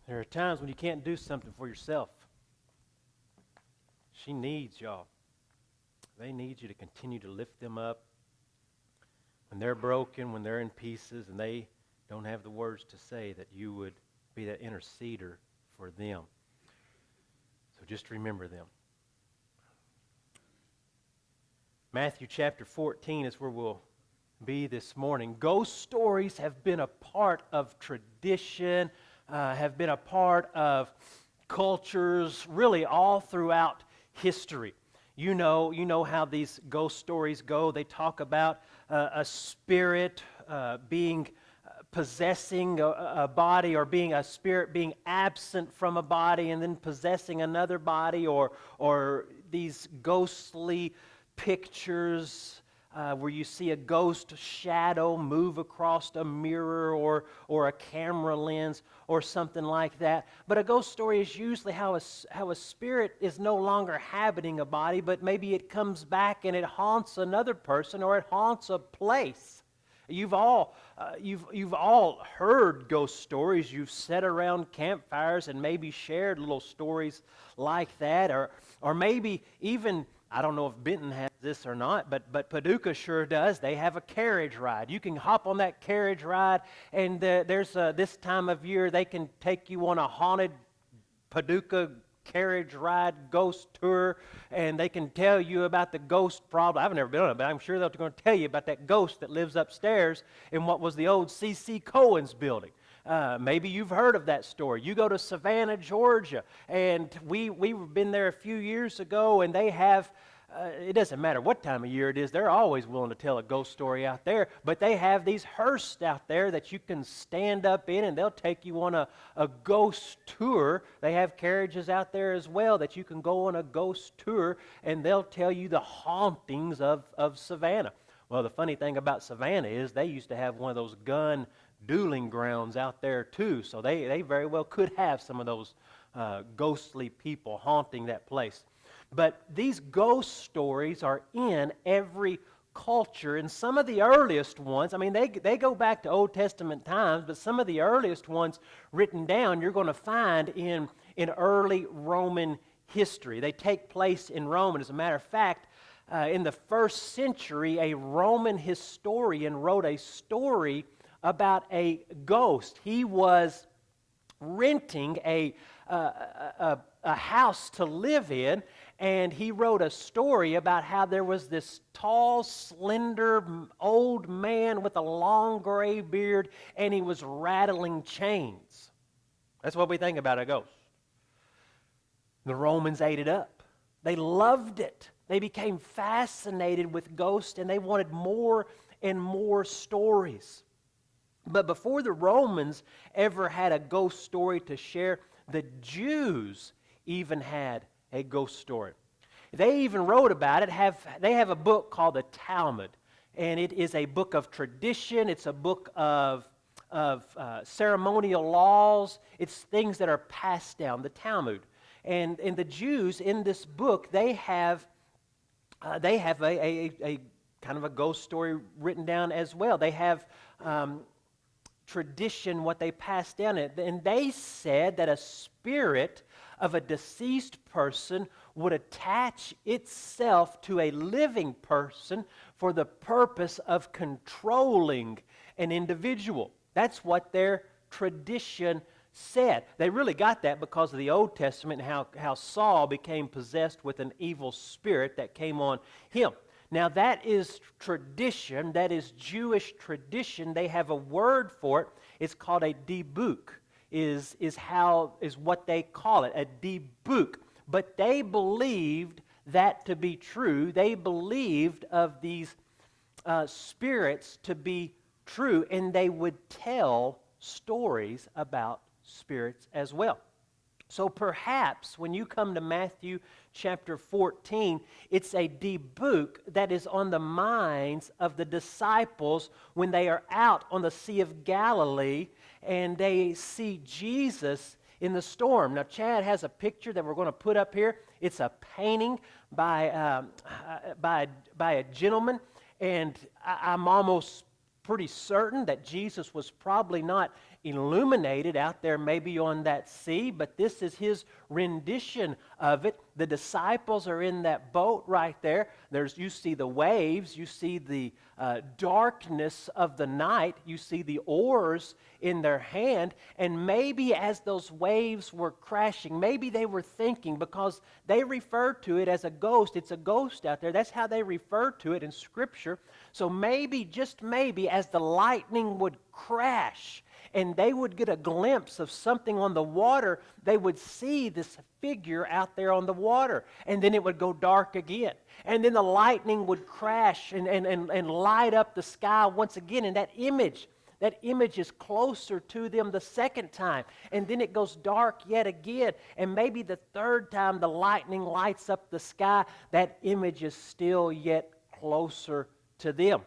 There are times when you can't do something for yourself. She needs y'all. They need you to continue to lift them up when they're broken, when they're in pieces, and they don't have the words to say, that you would be that interceder for them. So just remember them. Matthew chapter 14 is where we'll be this morning. Ghost stories have been a part of tradition, have been a part of cultures, really all throughout history. You know how these ghost stories go. They talk about a spirit being possessing a body, or being a spirit being absent from a body and then possessing another body, or these ghostly pictures where you see a ghost shadow move across a mirror or a camera lens or something like that. But a ghost story is usually how a spirit is no longer inhabiting a body, but maybe it comes back and it haunts another person, or it haunts a place. You've all heard ghost stories. You've sat around campfires and maybe shared little stories like that, or maybe even, I don't know if Benton has this or not, but Paducah sure does. They have a carriage ride. You can hop on that carriage ride, and there's this time of year they can take you on a haunted Paducah carriage ride ghost tour, and they can tell you about the ghost problem. I've never been on it, but I'm sure they're going to tell you about that ghost that lives upstairs in what was the old C.C. Cohen's building. Maybe you've heard of that story. You go to Savannah, Georgia, and we've been there a few years ago, and they have, it doesn't matter what time of year it is, they're always willing to tell a ghost story out there, but they have these hearses out there that you can stand up in, and they'll take you on a ghost tour. They have carriages out there as well that you can go on a ghost tour, and they'll tell you the hauntings of Savannah. Well, the funny thing about Savannah is they used to have one of those gun dueling grounds out there too, so they very well could have some of those ghostly people haunting that place. But these ghost stories are in every culture, and some of the earliest ones, I mean, they go back to Old Testament times, but some of the earliest ones written down you're going to find in early Roman history. They take place in Rome, and as a matter of fact, in the first century, a Roman historian wrote a story about a ghost. He was renting a house to live in, and he wrote a story about how there was this tall, slender, old man with a long gray beard, and he was rattling chains. That's what we think about a ghost. The Romans ate it up. They loved it. They became fascinated with ghosts, and they wanted more and more stories. But before the Romans ever had a ghost story to share, the Jews even had a ghost story. They even wrote about it. They have a book called the Talmud, and it is a book of tradition. It's a book of ceremonial laws. It's things that are passed down, the Talmud. And the Jews in this book, they have a kind of a ghost story written down as well. They have tradition, what they passed down. And they said that a spirit of a deceased person would attach itself to a living person for the purpose of controlling an individual. That's what their tradition said. They really got that because of the Old Testament and how Saul became possessed with an evil spirit that came on him. Now that is tradition, that is Jewish tradition. They have a word for it. It's called a dibuk, is what they call it, a dibuk. But they believed that to be true. They believed of these spirits to be true, and they would tell stories about spirits as well. So perhaps when you come to Matthew chapter 14, it's a dibuk that is on the minds of the disciples when they are out on the Sea of Galilee and they see Jesus in the storm. Now, Chad has a picture that we're going to put up here. It's a painting by a gentleman, and I'm almost pretty certain that Jesus was probably not illuminated out there maybe on that sea, but this is his rendition of it. The disciples are in that boat right there. You see the waves, you see the darkness of the night, you see the oars in their hand, and maybe as those waves were crashing, maybe they were thinking, because they refer to it as a ghost. It's a ghost out there. That's how they refer to it in Scripture. So maybe, just maybe, as the lightning would crash and they would get a glimpse of something on the water, they would see this figure out there on the water. And then it would go dark again. And then the lightning would crash and light up the sky once again. And that image is closer to them the second time. And then it goes dark yet again. And maybe the third time the lightning lights up the sky, that image is still yet closer to them.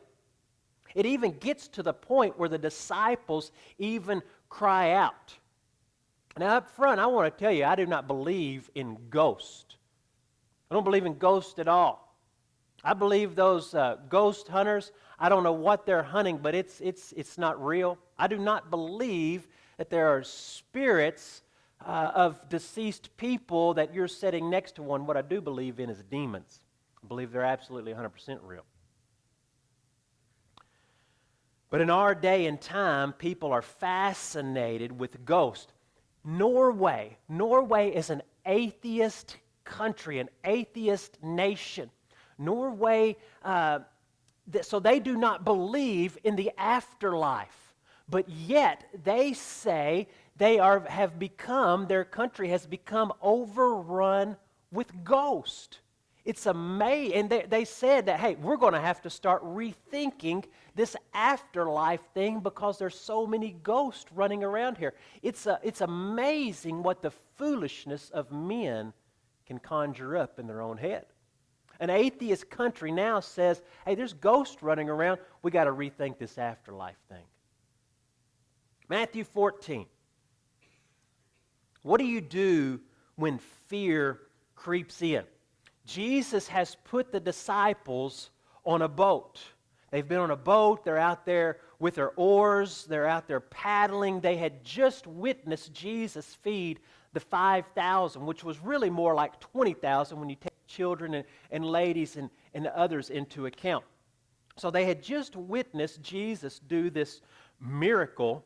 It even gets to the point where the disciples even cry out. Now, up front, I want to tell you, I do not believe in ghosts. I don't believe in ghosts at all. I believe those ghost hunters, I don't know what they're hunting, but it's not real. I do not believe that there are spirits of deceased people that you're sitting next to one. What I do believe in is demons. I believe they're absolutely 100% real. But in our day and time, people are fascinated with ghosts. Norway is an atheist country, an atheist nation. Norway, so they do not believe in the afterlife. But yet, they say their country has become overrun with ghosts. It's amazing. And they said that, hey, we're going to have to start rethinking this afterlife thing because there's so many ghosts running around here. It's amazing what the foolishness of men can conjure up in their own head. An atheist country now says, hey, there's ghosts running around. We got to rethink this afterlife thing. Matthew 14. What do you do when fear creeps in? Jesus has put the disciples on a boat. They've been on a boat. They're out there with their oars. They're out there paddling. They had just witnessed Jesus feed the 5,000, which was really more like 20,000 when you take children and ladies and others into account. So they had just witnessed Jesus do this miracle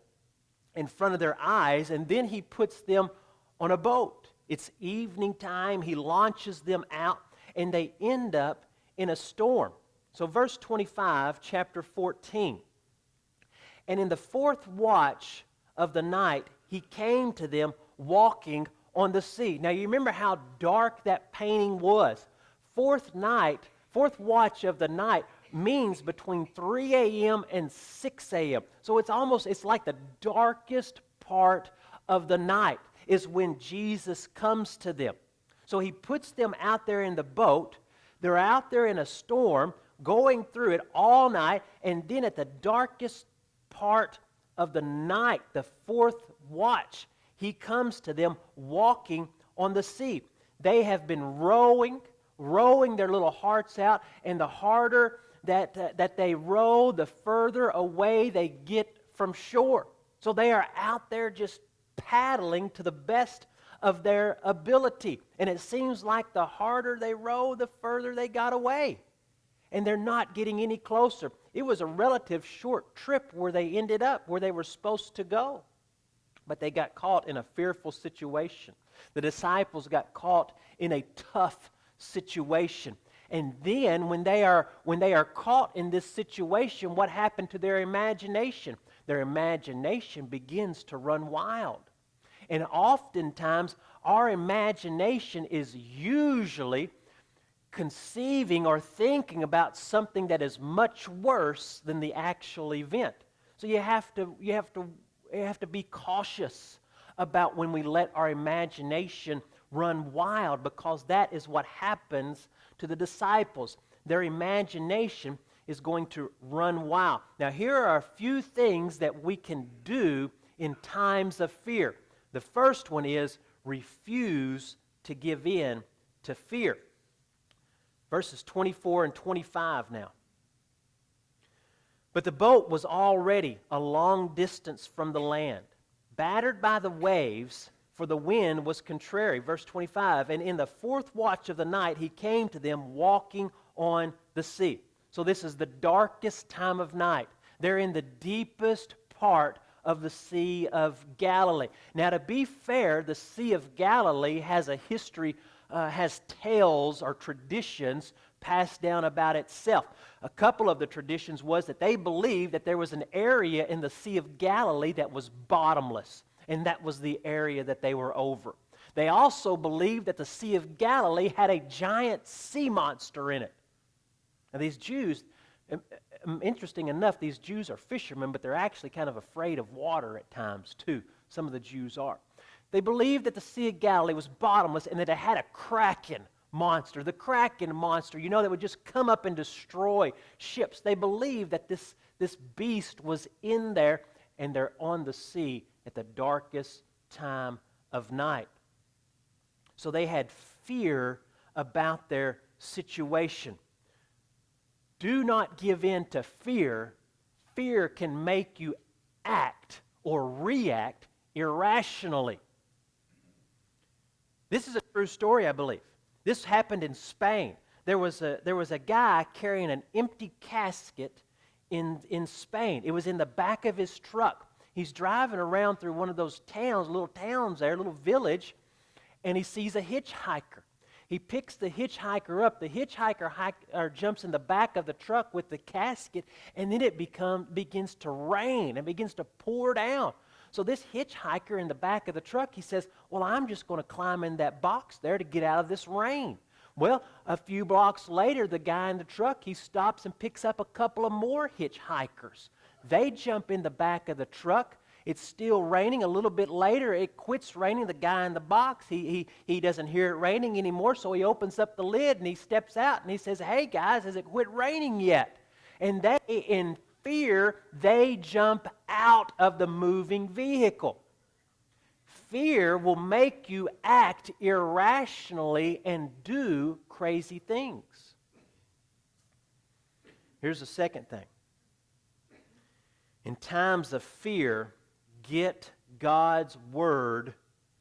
in front of their eyes, and then he puts them on a boat. It's evening time. He launches them out, and they end up in a storm. So verse 25, chapter 14. And in the fourth watch of the night, he came to them walking on the sea. Now you remember how dark that painting was. Fourth watch of the night means between 3 a.m. and 6 a.m. So it's like the darkest part of the night is when Jesus comes to them. So he puts them out there in the boat. They're out there in a storm, going through it all night, and then at the darkest part of the night, the fourth watch, he comes to them walking on the sea. They have been rowing their little hearts out, and the harder that they row, the further away they get from shore. So they are out there just paddling to the best of their ability. And it seems like the harder they row, the further they got away. And they're not getting any closer. It was a relative short trip where they ended up, where they were supposed to go. But they got caught in a fearful situation. The disciples got caught in a tough situation. And then when they are caught in this situation, what happened to their imagination? Their imagination begins to run wild. And oftentimes, our imagination is usually conceiving or thinking about something that is much worse than the actual event. So you have to be cautious about when we let our imagination run wild, because that is what happens to the disciples. Their imagination is going to run wild. Now, here are a few things that we can do in times of fear. The first one is refuse to give in to fear. Verses 24 and 25 now. But the boat was already a long distance from the land, battered by the waves, for the wind was contrary. Verse 25, and in the fourth watch of the night he came to them walking on the sea. So this is the darkest time of night. They're in the deepest part of the Sea of Galilee. Now, to be fair, the Sea of Galilee has a history, has tales or traditions passed down about itself. A couple of the traditions was that they believed that there was an area in the Sea of Galilee that was bottomless, and that was the area that they were over. They also believed that the Sea of Galilee had a giant sea monster in it. Now, these Jews, interesting enough, these Jews are fishermen, but they're actually kind of afraid of water at times, too. Some of the Jews are. They believed that the Sea of Galilee was bottomless and that it had a kraken monster. The kraken monster, that would just come up and destroy ships. They believed that this beast was in there, and they're on the sea at the darkest time of night. So they had fear about their situation. Do not give in to fear. Fear can make you act or react irrationally. This is a true story, I believe. This happened in Spain. There was a guy carrying an empty casket in Spain. It was in the back of his truck. He's driving around through one of those towns, little towns there, little village, and he sees a hitchhiker. He picks the hitchhiker up. The hitchhiker jumps in the back of the truck with the casket, and then it begins to rain and begins to pour down. So this hitchhiker in the back of the truck, he says, well, I'm just going to climb in that box there to get out of this rain. Well, a few blocks later, the guy in the truck, he stops and picks up a couple of more hitchhikers. They jump in the back of the truck. It's still raining. A little bit later, it quits raining. The guy in the box, he doesn't hear it raining anymore, so he opens up the lid and he steps out and he says, hey guys, has it quit raining yet? And they, in fear, they jump out of the moving vehicle. Fear will make you act irrationally and do crazy things. Here's the second thing. In times of fear, get God's word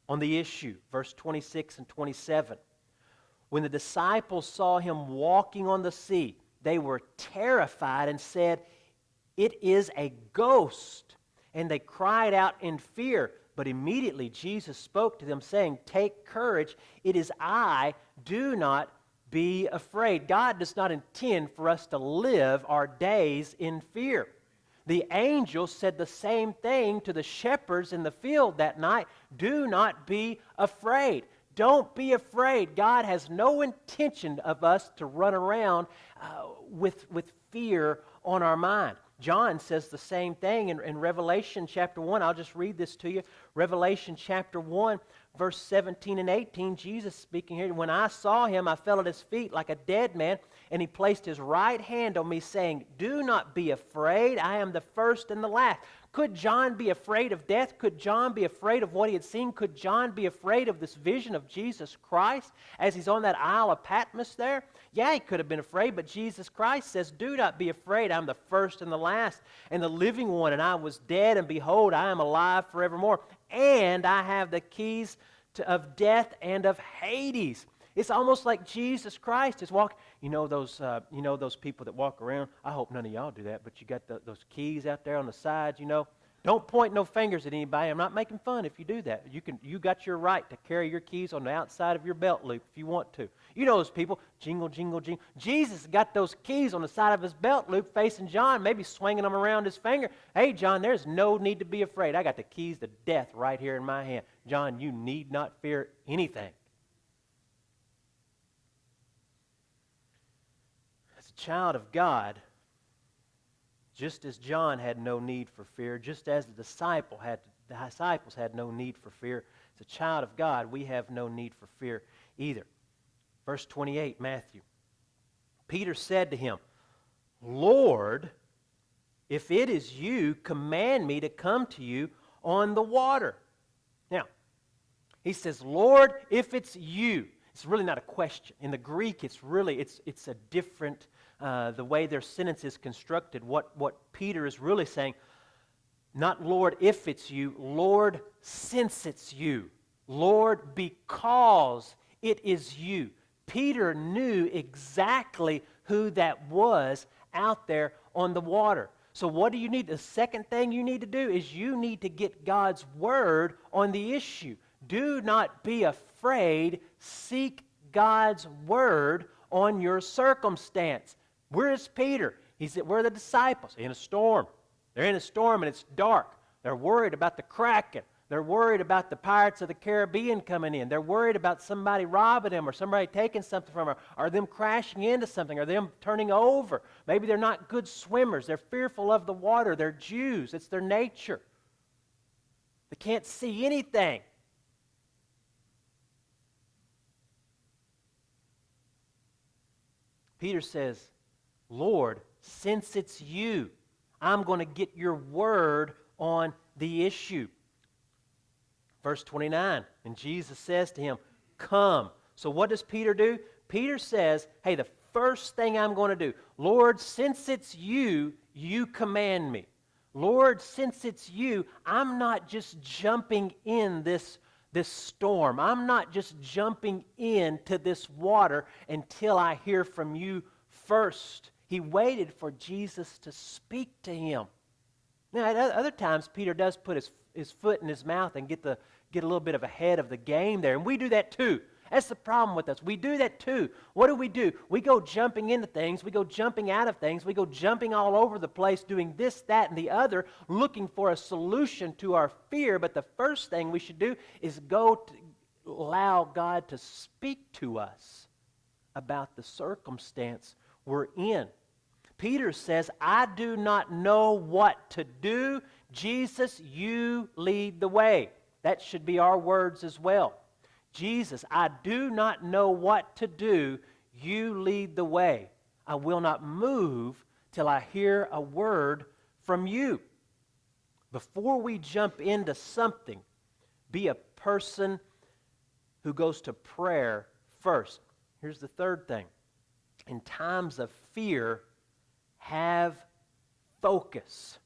on the issue. Verse 26 and 27. When the disciples saw him walking on the sea, they were terrified and said, it is a ghost. And they cried out in fear. But immediately Jesus spoke to them, saying, take courage, it is I, do not be afraid. God does not intend for us to live our days in fear. The angel said the same thing to the shepherds in the field that night. Do not be afraid. Don't be afraid. God has no intention of us to run around with fear on our mind. John says the same thing in Revelation chapter 1. I'll just read this to you. Revelation chapter 1, verse 17 and 18. Jesus speaking here. When I saw him, I fell at his feet like a dead man, and he placed his right hand on me, saying, do not be afraid. I am the first and the last. Could John be afraid of death? Could John be afraid of what he had seen? Could John be afraid of this vision of Jesus Christ as he's on that Isle of Patmos there? Yeah, he could have been afraid, but Jesus Christ says, do not be afraid. I'm the first and the last and the living one, and I was dead, and behold, I am alive forevermore. And I have the keys of death and of Hades. It's almost like Jesus Christ is walking. Those people that walk around. I hope none of y'all do that, but you got those keys out there on the sides. Don't point no fingers at anybody. I'm not making fun if you do that. You got your right to carry your keys on the outside of your belt loop if you want to. You know those people, jingle, jingle, jingle. Jesus got those keys on the side of his belt loop facing John, maybe swinging them around his finger. Hey, John, there's no need to be afraid. I got the keys to death right here in my hand. John, you need not fear anything. As a child of God, just as John had no need for fear, just as the disciples had no need for fear, as a child of God, we have no need for fear either. Verse 28, Matthew. Peter said to him, Lord, if it is you, command me to come to you on the water. Now, he says, Lord, if it's you. It's really not a question. In the Greek, it's a different, the way their sentence is constructed. What Peter is really saying, Not Lord, if it's you. Lord, since it's you. Lord, because it is you. Peter knew exactly who that was out there on the water. So what do you need? The second thing you need to do is you need to get God's word on the issue. Do not be afraid. Seek God's word on your circumstance. Where is Peter? Where are the disciples? In a storm. They're in a storm and it's dark. They're worried about the Kraken. They're worried about the Pirates of the Caribbean coming in. They're worried about somebody robbing them or somebody taking something from them, or them crashing into something, or them turning over. Maybe they're not good swimmers. They're fearful of the water. They're Jews. It's their nature. They can't see anything. Peter says, Lord, since it's you, I'm going to get your word on the issue. Verse 29, and Jesus says to him, come. So what does Peter do? Peter says, hey, the first thing I'm going to do, Lord, since it's you, you command me. Lord, since it's you, I'm not just jumping in this storm. I'm not just jumping into this water until I hear from you first. He waited for Jesus to speak to him. Now, at other times, Peter does put his foot in his mouth and get a little bit of ahead of the game there. And we do that too. That's the problem with us. We do that too. What do? We go jumping into things. We go jumping out of things. We go jumping all over the place, doing this, that, and the other, looking for a solution to our fear. But the first thing we should do is allow God to speak to us about the circumstance we're in. Peter says, I do not know what to do. Jesus, you lead the way. That should be our words as well. Jesus, I do not know what to do. You lead the way. I will not move till I hear a word from you. Before we jump into something, be a person who goes to prayer first. Here's the third thing. In times of fear, have focus.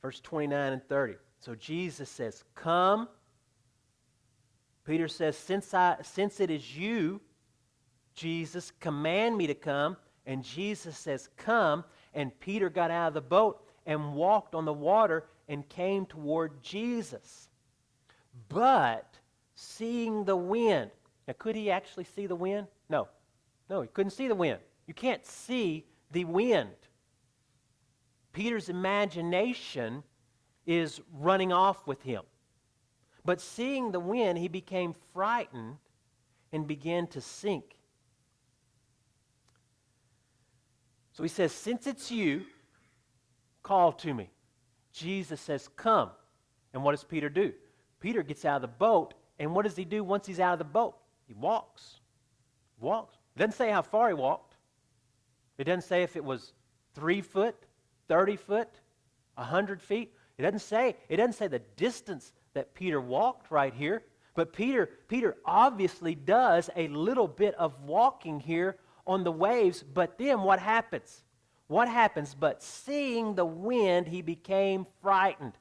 Verse 29 and 30. So Jesus says, come. Peter says, since it is you, Jesus, command me to come. And Jesus says, come. And Peter got out of the boat and walked on the water and came toward Jesus. But seeing the wind. Now, could he actually see the wind? No, he couldn't see the wind. You can't see the wind. Peter's imagination is running off with him. But seeing the wind, he became frightened and began to sink. So he says, since it's you, call to me. Jesus says, come. And what does Peter do? Peter gets out of the boat, and what does he do once he's out of the boat? He walks. It doesn't say how far he walked. It doesn't say if it was 3 foot, 30 foot, 100 feet. It doesn't say the distance that Peter walked right here. But Peter obviously does a little bit of walking here on the waves. But then what happens? But seeing the wind, he became frightened.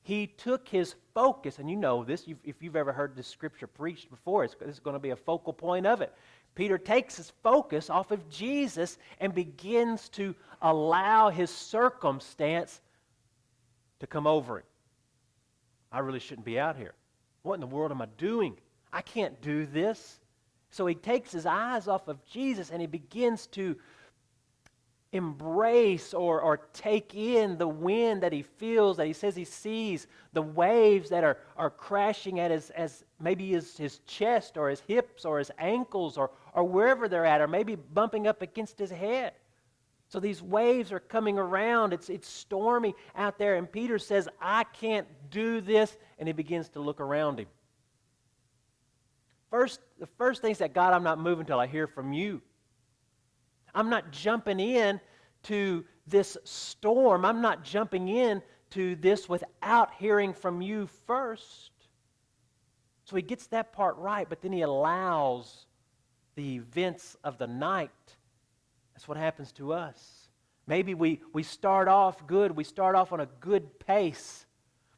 He took his focus, and you know this, if you've ever heard this scripture preached before, this is going to be a focal point of it. Peter takes his focus off of Jesus and begins to allow his circumstance to come over him. I really shouldn't be out here. What in the world am I doing? I can't do this. So he takes his eyes off of Jesus and he begins to embrace or take in the wind that he feels, that he says he sees, the waves that are crashing at his chest or his hips or his ankles or wherever they're at, or maybe bumping up against his head. So these waves are coming around. It's stormy out there, and Peter says, I can't do this, and he begins to look around him. The first thing is that, God, I'm not moving till I hear from you. I'm not jumping in to this storm. I'm not jumping in to this without hearing from you first. So he gets that part right, but then he allows the events of the night. That's what happens to us. Maybe we start off good, we start off on a good pace,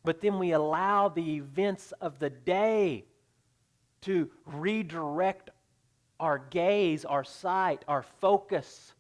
but then we allow the events of the day to redirect our gaze, our sight, our focus.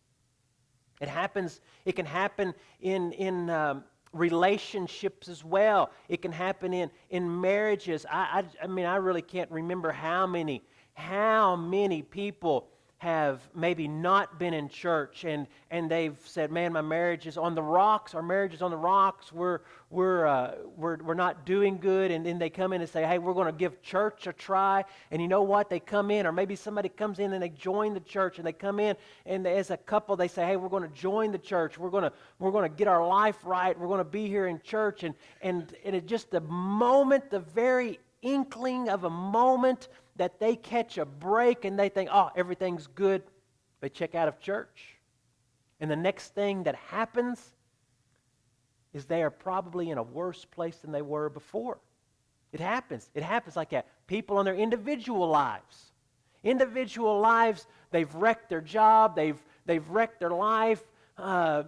It can happen in relationships as well. It can happen in marriages. I mean, I really can't remember how many people have maybe not been in church and they've said, man, my marriage is on the rocks, our marriage is on the rocks, we're not doing good, and then they come in and say, hey, we're going to give church a try, and you know what, they come in, or maybe somebody comes in and they join the church, and they come in, and as a couple they say, hey, we're going to join the church, we're going to get our life right, we're going to be here in church, and it just the moment, the very inkling of a moment that they catch a break and they think, oh, everything's good, they check out of church. And the next thing that happens is they are probably in a worse place than they were before. It happens. It happens like that. People in their individual lives. Individual lives, they've wrecked their job, they've wrecked their life, they're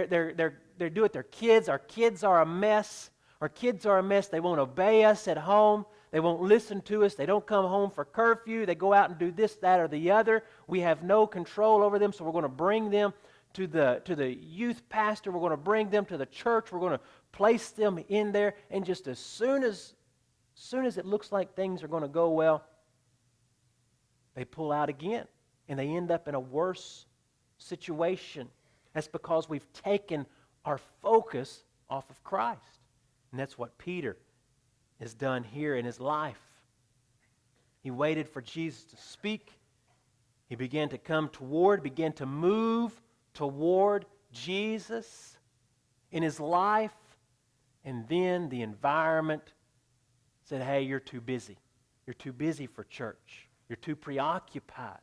doing it their kids. Our kids are a mess. Our kids are a mess. They won't obey us at home. They won't listen to us. They don't come home for curfew. They go out and do this, that, or the other. We have no control over them, so we're going to bring them to the youth pastor. We're going to bring them to the church. We're going to place them in there. And just as soon as it looks like things are going to go well, they pull out again. And they end up in a worse situation. That's because we've taken our focus off of Christ. And that's what Peter has done here in his life. He waited for Jesus to speak. He began to move toward Jesus in his life. And then the environment said, hey, you're too busy. You're too busy for church. You're too preoccupied.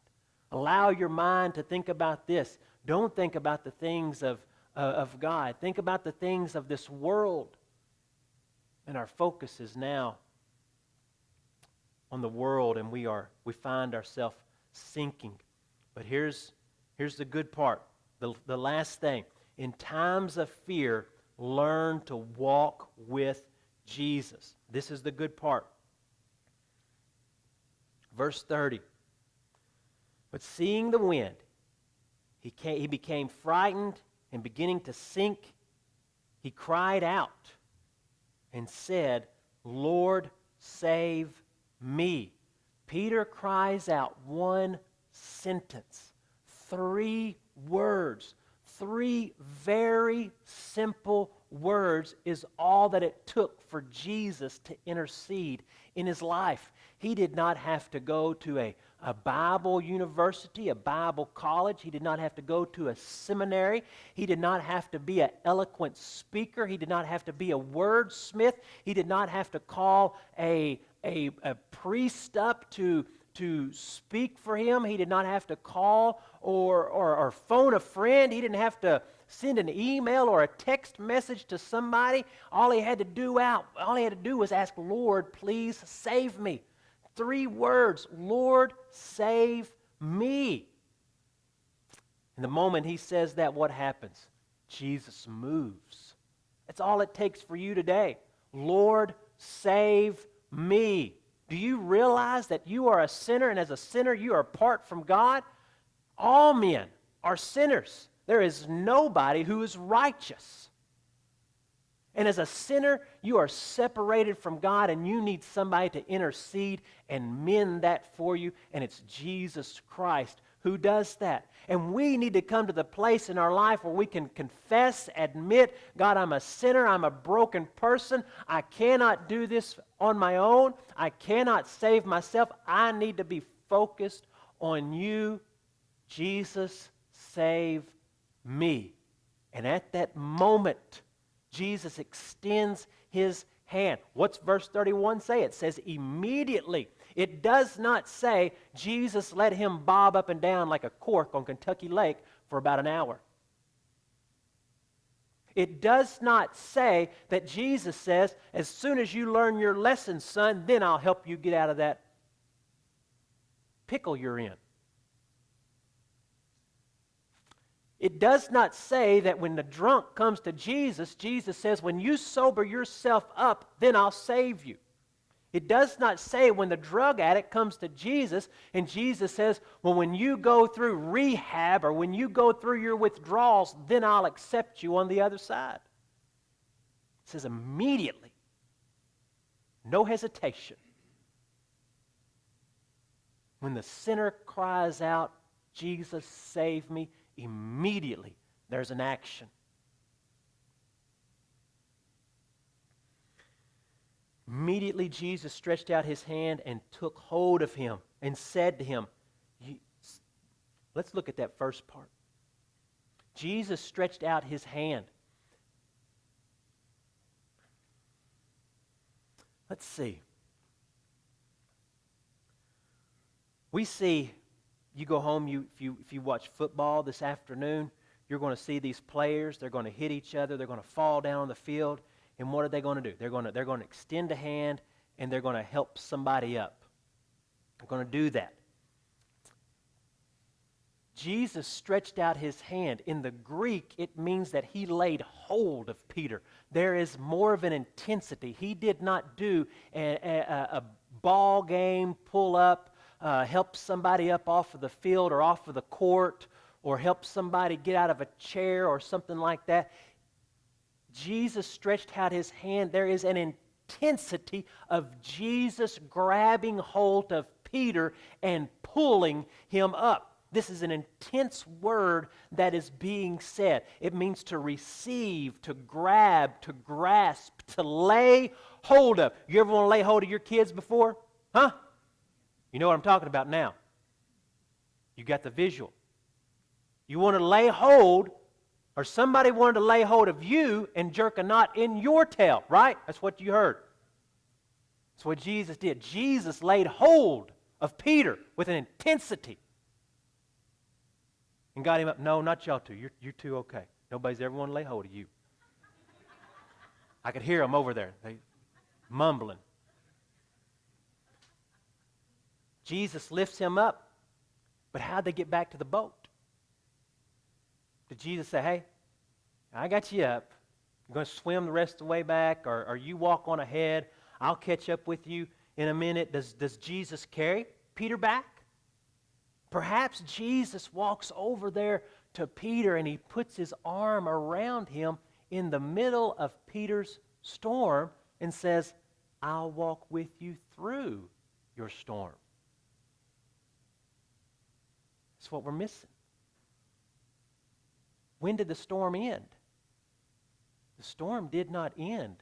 Allow your mind to think about this. Don't think about the things of God. Think about the things of this world. And our focus is now on the world, and we find ourselves sinking. But here's the good part. The last thing. In times of fear, learn to walk with Jesus. This is the good part. Verse 30. But seeing the wind, he became frightened and beginning to sink. He cried out and said, Lord, save me. Peter cries out one sentence, 3 words, 3 very simple words is all that it took for Jesus to intercede in his life. He did not have to go to a Bible university, a Bible college. He did not have to go to a seminary. He did not have to be an eloquent speaker. He did not have to be a wordsmith. He did not have to call a priest up to speak for him. He did not have to call or phone a friend. He didn't have to send an email or a text message to somebody. All he had to do was ask, Lord, please save me. 3 words, Lord, save me. And the moment he says that, what happens? Jesus moves. That's all it takes for you today. Lord, save me. Do you realize that you are a sinner, and as a sinner you are apart from God? All men are sinners. There is nobody who is righteous. And as a sinner, you are separated from God, and you need somebody to intercede and mend that for you, and it's Jesus Christ who does that. And we need to come to the place in our life where we can confess, admit, God, I'm a sinner, I'm a broken person, I cannot do this on my own, I cannot save myself, I need to be focused on you. Jesus, save me. And at that moment, Jesus extends his hand. What's verse 31 say? It says immediately. It does not say Jesus let him bob up and down like a cork on Kentucky Lake for about an hour. It does not say that Jesus says, as soon as you learn your lesson, son, then I'll help you get out of that pickle you're in. It does not say that when the drunk comes to Jesus, Jesus says, when you sober yourself up, then I'll save you. It does not say when the drug addict comes to Jesus and Jesus says, well, when you go through rehab or when you go through your withdrawals, then I'll accept you on the other side. It says immediately, no hesitation. When the sinner cries out, Jesus, save me, immediately there's an action. Immediately Jesus stretched out his hand and took hold of him and said to him, let's look at that first part. Jesus stretched out his hand. Let's see. We see, you go home, if you watch football this afternoon, you're going to see these players, they're going to hit each other, they're going to fall down on the field. And what are they going to do? They're going to extend a hand and they're going to help somebody up. They're going to do that. Jesus stretched out his hand. In the Greek, it means that he laid hold of Peter. There is more of an intensity. He did not do a ball game, pull up, help somebody up off of the field or off of the court, or help somebody get out of a chair or something like that. Jesus stretched out his hand. There is an intensity of Jesus grabbing hold of Peter and pulling him up. This is an intense word that is being said. It means to receive, to grab, to grasp, to lay hold of. You ever want to lay hold of your kids before? Huh? You know what I'm talking about now. You got the visual. You want to lay hold, or somebody wanted to lay hold of you and jerk a knot in your tail, right? That's what you heard. That's what Jesus did. Jesus laid hold of Peter with an intensity and got him up. No, not y'all two. You're two okay. Nobody's ever want to lay hold of you. I could hear them over there. They mumbling. Jesus lifts him up, but how'd they get back to the boat? Did Jesus say, hey, I got you up. You're going to swim the rest of the way back, or you walk on ahead. I'll catch up with you in a minute. Does Jesus carry Peter back? Perhaps Jesus walks over there to Peter and he puts his arm around him in the middle of Peter's storm and says, I'll walk with you through your storm. That's what we're missing. When did the storm end? The storm did not end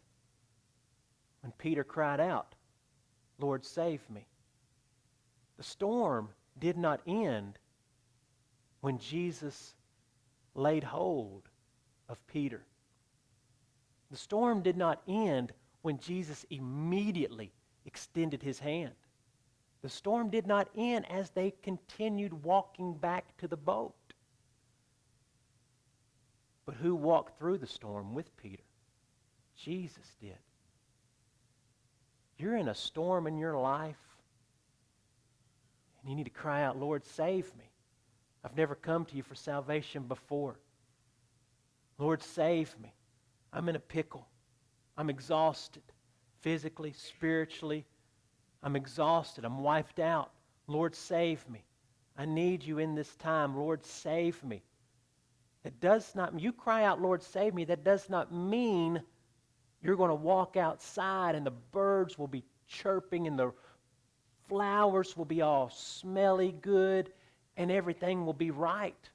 when Peter cried out, Lord, save me. The storm did not end when Jesus laid hold of Peter. The storm did not end when Jesus immediately extended his hand. The storm did not end as they continued walking back to the boat. But who walked through the storm with Peter? Jesus did. You're in a storm in your life, and you need to cry out, Lord, save me. I've never come to you for salvation before. Lord, save me. I'm in a pickle. I'm exhausted, physically, spiritually. I'm exhausted. I'm wiped out. Lord, save me. I need you in this time. Lord, save me. It does not, you cry out, Lord, save me, that does not mean you're going to walk outside and the birds will be chirping and the flowers will be all smelly good and everything will be right.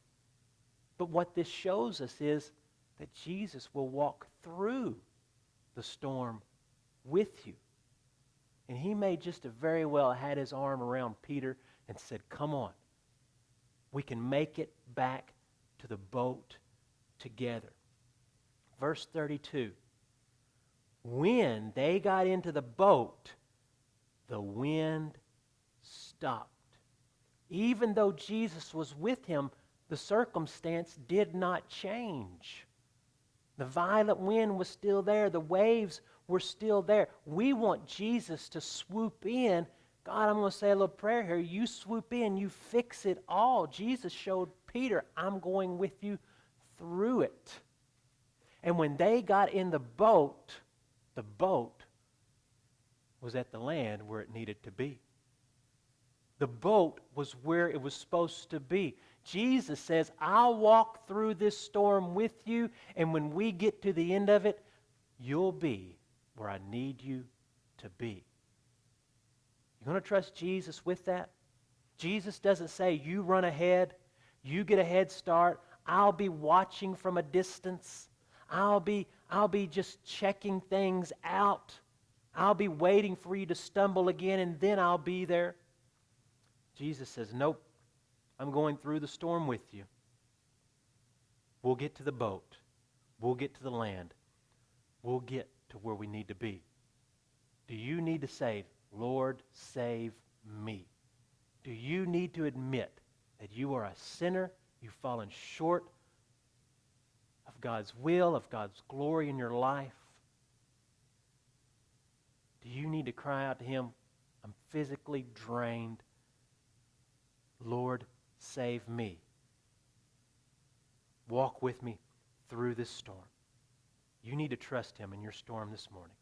But what this shows us is that Jesus will walk through the storm with you. And he may just have very well had his arm around Peter and said, come on, we can make it back to the boat together. Verse 32. When they got into the boat, the wind stopped. Even though Jesus was with him, the circumstance did not change. The violent wind was still there. The waves were still there. We want Jesus to swoop in. God, I'm going to say a little prayer here. You swoop in. You fix it all. Jesus showed Peter, I'm going with you through it. And when they got in the boat was at the land where it needed to be. The boat was where it was supposed to be. Jesus says, I'll walk through this storm with you, and when we get to the end of it, you'll be where I need you to be. You going to trust Jesus with that? Jesus doesn't say, you run ahead, you get a head start, I'll be watching from a distance. I'll be just checking things out. I'll be waiting for you to stumble again, and then I'll be there. Jesus says, nope, I'm going through the storm with you. We'll get to the boat. We'll get to the land. We'll get to where we need to be. Do you need to say, Lord, save me? Do you need to admit that you are a sinner, you've fallen short of God's will, of God's glory in your life? Do you need to cry out to Him, I'm physically drained. Lord, save me. Walk with me through this storm. You need to trust Him in your storm this morning.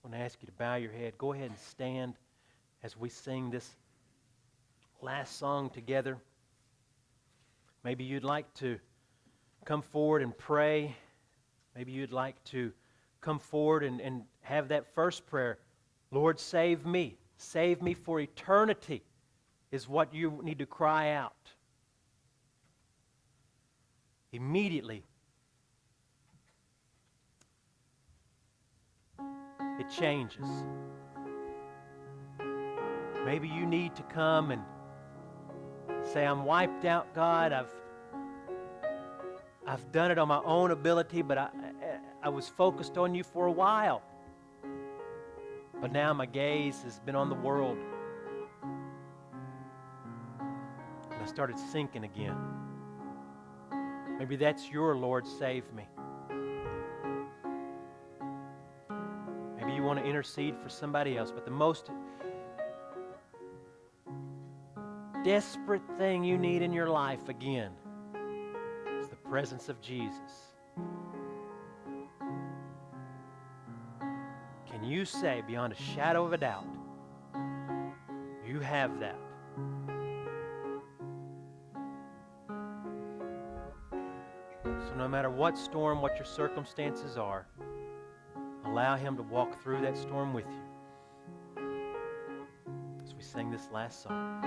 I want to ask you to bow your head. Go ahead and stand as we sing this last song together. Maybe you'd like to come forward and pray. Maybe you'd like to come forward and have that first prayer. Lord, save me. Save me for eternity is what you need to cry out. Immediately, it changes. Maybe you need to come and say, I'm wiped out, God. I've done it on my own ability, but I was focused on you for a while. But now my gaze has been on the world. And I started sinking again. Maybe that's your Lord, save me. Maybe you want to intercede for somebody else, but the most desperate thing you need in your life, again, is the presence of Jesus. Can you say, beyond a shadow of a doubt, you have that? So no matter what storm, what your circumstances are, allow Him to walk through that storm with you as we sing this last song.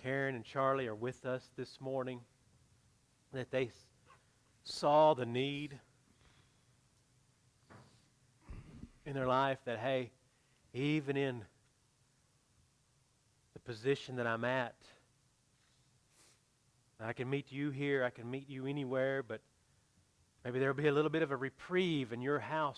Karen and Charlie are with us this morning, that they saw the need in their life, that, hey, even in the position that I'm at, I can meet you here, I can meet you anywhere, but maybe there'll be a little bit of a reprieve in your house